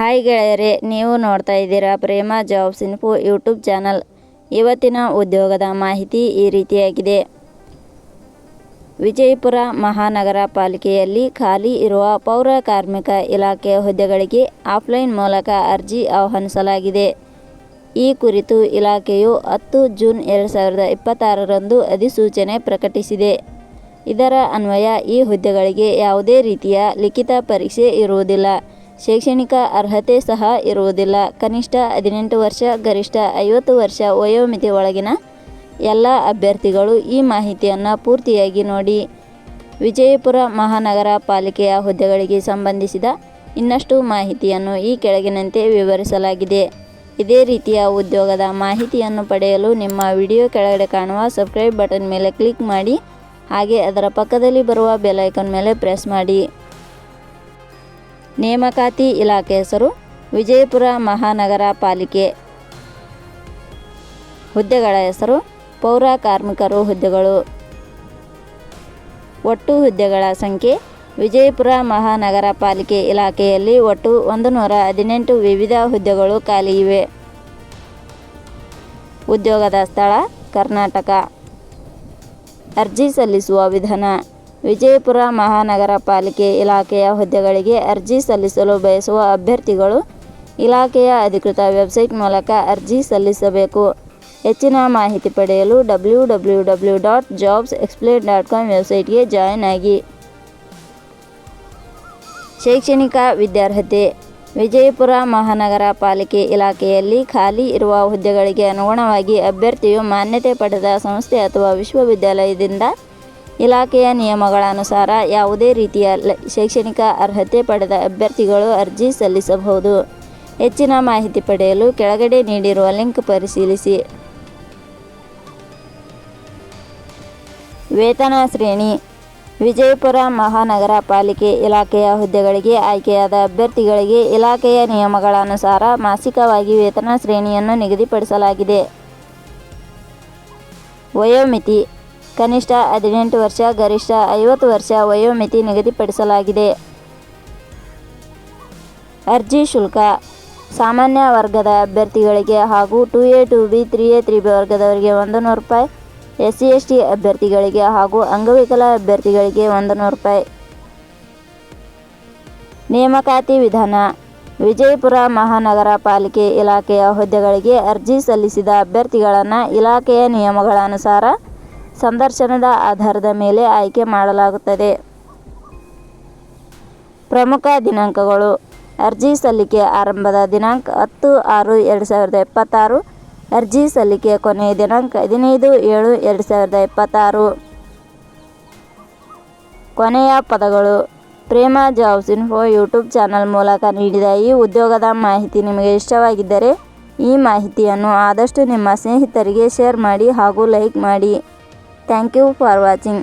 Hi ಗೆಳೆಯರೇ, ನೀವು ನೋಡ್ತಾ ಇದ್ದೀರಾ ಪ್ರೇಮ ಜಾಬ್ಸ್ ಇನ್ಫೋ ಯೂಟ್ಯೂಬ್ ಚಾನಲ್. ಇವತ್ತಿನ ಉದ್ಯೋಗದ ಮಾಹಿತಿ ಈ ರೀತಿಯಾಗಿದೆ. ವಿಜಯಪುರ ಮಹಾನಗರ ಪಾಲಿಕೆಯಲ್ಲಿ ಖಾಲಿ ಇರುವ ಪೌರ ಕಾರ್ಮಿಕ ಇಲಾಖೆ ಹುದ್ದೆಗಳಿಗೆ ಆಫ್ಲೈನ್ ಮೂಲಕ ಅರ್ಜಿ ಆಹ್ವಾನಿಸಲಾಗಿದೆ. ಈ ಕುರಿತು ಇಲಾಖೆಯು 10 ಜೂನ್ 2026ರಂದು ಅಧಿಸೂಚನೆ ಪ್ರಕಟಿಸಿದೆ. ಇದರ ಅನ್ವಯ ಈ ಹುದ್ದೆಗಳಿಗೆ ಯಾವುದೇ ರೀತಿಯ ಲಿಖಿತ ಪರೀಕ್ಷೆ ಇರುವುದಿಲ್ಲ. ಶೈಕ್ಷಣಿಕ ಅರ್ಹತೆ ಸಹ ಇರುವುದಿಲ್ಲ. ಕನಿಷ್ಠ 18 ವರ್ಷ, ಗರಿಷ್ಠ 50 ವರ್ಷ ವಯೋಮಿತಿ ಒಳಗಿನ ಎಲ್ಲ ಅಭ್ಯರ್ಥಿಗಳು ಈ ಮಾಹಿತಿಯನ್ನು ಪೂರ್ತಿಯಾಗಿ ನೋಡಿ. ವಿಜಯಪುರ ಮಹಾನಗರ ಪಾಲಿಕೆಯ ಹುದ್ದೆಗಳಿಗೆ ಸಂಬಂಧಿಸಿದ ಇನ್ನಷ್ಟು ಮಾಹಿತಿಯನ್ನು ಈ ಕೆಳಗಿನಂತೆ ವಿವರಿಸಲಾಗಿದೆ. ಇದೇ ರೀತಿಯ ಉದ್ಯೋಗದ ಮಾಹಿತಿಯನ್ನು ಪಡೆಯಲು ನಿಮ್ಮ ವಿಡಿಯೋ ಕೆಳಗಡೆ ಕಾಣುವ ಸಬ್ಸ್ಕ್ರೈಬ್ ಬಟನ್ ಮೇಲೆ ಕ್ಲಿಕ್ ಮಾಡಿ, ಹಾಗೆ ಅದರ ಪಕ್ಕದಲ್ಲಿ ಬರುವ ಬೆಲ್ ಐಕಾನ್ ಮೇಲೆ ಪ್ರೆಸ್ ಮಾಡಿ. ನೇಮಕಾತಿ ಇಲಾಖೆ ಹೆಸರು ವಿಜಯಪುರ ಮಹಾನಗರ ಪಾಲಿಕೆ. ಹುದ್ದೆಗಳ ಹೆಸರು ಪೌರ ಕಾರ್ಮಿಕರು ಹುದ್ದೆಗಳು. ಒಟ್ಟು ಹುದ್ದೆಗಳ ಸಂಖ್ಯೆ ವಿಜಯಪುರ ಮಹಾನಗರ ಪಾಲಿಕೆ ಇಲಾಖೆಯಲ್ಲಿ ಒಟ್ಟು 118 ವಿವಿಧ ಹುದ್ದೆಗಳು ಖಾಲಿ ಇವೆ. ಉದ್ಯೋಗದ ಸ್ಥಳ ಕರ್ನಾಟಕ. ಅರ್ಜಿ ಸಲ್ಲಿಸುವ ವಿಧಾನ. ವಿಜಯಪುರ ಮಹಾನಗರ ಪಾಲಿಕೆ ಇಲಾಖೆಯ ಹುದ್ದೆಗಳಿಗೆ ಅರ್ಜಿ ಸಲ್ಲಿಸಲು ಬಯಸುವ ಅಭ್ಯರ್ಥಿಗಳು ಇಲಾಖೆಯ ಅಧಿಕೃತ ವೆಬ್ಸೈಟ್ ಮೂಲಕ ಅರ್ಜಿ ಸಲ್ಲಿಸಬೇಕು. ಹೆಚ್ಚಿನ ಮಾಹಿತಿ ಪಡೆಯಲು www.jobsexplain.com ವೆಬ್ಸೈಟ್ಗೆ ಜಾಯಿನ್ ಆಗಿ. ಶೈಕ್ಷಣಿಕ ವಿದ್ಯಾರ್ಹತೆ. ವಿಜಯಪುರ ಮಹಾನಗರ ಪಾಲಿಕೆ ಇಲಾಖೆಯಲ್ಲಿ ಖಾಲಿ ಇರುವ ಹುದ್ದೆಗಳಿಗೆ ಅನುಗುಣವಾಗಿ ಅಭ್ಯರ್ಥಿಯು ಮಾನ್ಯತೆ ಪಡೆದ ಸಂಸ್ಥೆ ಅಥವಾ ವಿಶ್ವವಿದ್ಯಾಲಯದಿಂದ ಇಲಾಖೆಯ ನಿಯಮಗಳ ಅನುಸಾರ ಯಾವುದೇ ರೀತಿಯ ಶೈಕ್ಷಣಿಕ ಅರ್ಹತೆ ಪಡೆದ ಅಭ್ಯರ್ಥಿಗಳು ಅರ್ಜಿ ಸಲ್ಲಿಸಬಹುದು. ಹೆಚ್ಚಿನ ಮಾಹಿತಿ ಪಡೆಯಲು ಕೆಳಗಡೆ ನೀಡಿರುವ ಲಿಂಕ್ ಪರಿಶೀಲಿಸಿ. ವೇತನ ಶ್ರೇಣಿ. ವಿಜಯಪುರ ಮಹಾನಗರ ಪಾಲಿಕೆ ಇಲಾಖೆಯ ಹುದ್ದೆಗಳಿಗೆ ಆಯ್ಕೆಯಾದ ಅಭ್ಯರ್ಥಿಗಳಿಗೆ ಇಲಾಖೆಯ ನಿಯಮಗಳ ಅನುಸಾರ ಮಾಸಿಕವಾಗಿ ವೇತನ ಶ್ರೇಣಿಯನ್ನು ನಿಗದಿಪಡಿಸಲಾಗಿದೆ. ವಯೋಮಿತಿ. ಕನಿಷ್ಠ 18 ವರ್ಷ, ಗರಿಷ್ಠ 50 ವರ್ಷ ವಯೋಮಿತಿ ನಿಗದಿಪಡಿಸಲಾಗಿದೆ. ಅರ್ಜಿ ಶುಲ್ಕ. ಸಾಮಾನ್ಯ ವರ್ಗದ ಅಭ್ಯರ್ಥಿಗಳಿಗೆ ಹಾಗೂ 2A 2B 3A 3B ವರ್ಗದವರಿಗೆ ₹100, SC/ST ಅಭ್ಯರ್ಥಿಗಳಿಗೆ ಹಾಗೂ ಅಂಗವಿಕಲ ಅಭ್ಯರ್ಥಿಗಳಿಗೆ ₹100. ನೇಮಕಾತಿ ವಿಧಾನ. ವಿಜಯಪುರ ಮಹಾನಗರ ಪಾಲಿಕೆ ಇಲಾಖೆಯ ಹುದ್ದೆಗಳಿಗೆ ಅರ್ಜಿ ಸಲ್ಲಿಸಿದ ಅಭ್ಯರ್ಥಿಗಳನ್ನು ಇಲಾಖೆಯ ನಿಯಮಗಳ ಅನುಸಾರ ಸಂದರ್ಶನದ ಆಧಾರದ ಮೇಲೆ ಆಯ್ಕೆ ಮಾಡಲಾಗುತ್ತದೆ. ಪ್ರಮುಖ ದಿನಾಂಕಗಳು. ಅರ್ಜಿ ಸಲ್ಲಿಕೆ ಆರಂಭದ ದಿನಾಂಕ 10/6/2026. ಅರ್ಜಿ ಸಲ್ಲಿಕೆ ಕೊನೆಯ ದಿನಾಂಕ 15/7/2026. ಕೊನೆಯ ಪದಗಳು. ಪ್ರೇಮ ಜಾಬ್ಸ್ ಇನ್ಫೋ ಯೂಟ್ಯೂಬ್ ಚಾನಲ್ ಮೂಲಕ ನೀಡಿದ ಈ ಉದ್ಯೋಗದ ಮಾಹಿತಿ ನಿಮಗೆ ಇಷ್ಟವಾಗಿದ್ದರೆ ಈ ಮಾಹಿತಿಯನ್ನು ಆದಷ್ಟು ನಿಮ್ಮ ಸ್ನೇಹಿತರಿಗೆ ಶೇರ್ ಮಾಡಿ ಹಾಗೂ ಲೈಕ್ ಮಾಡಿ. Thank you for watching.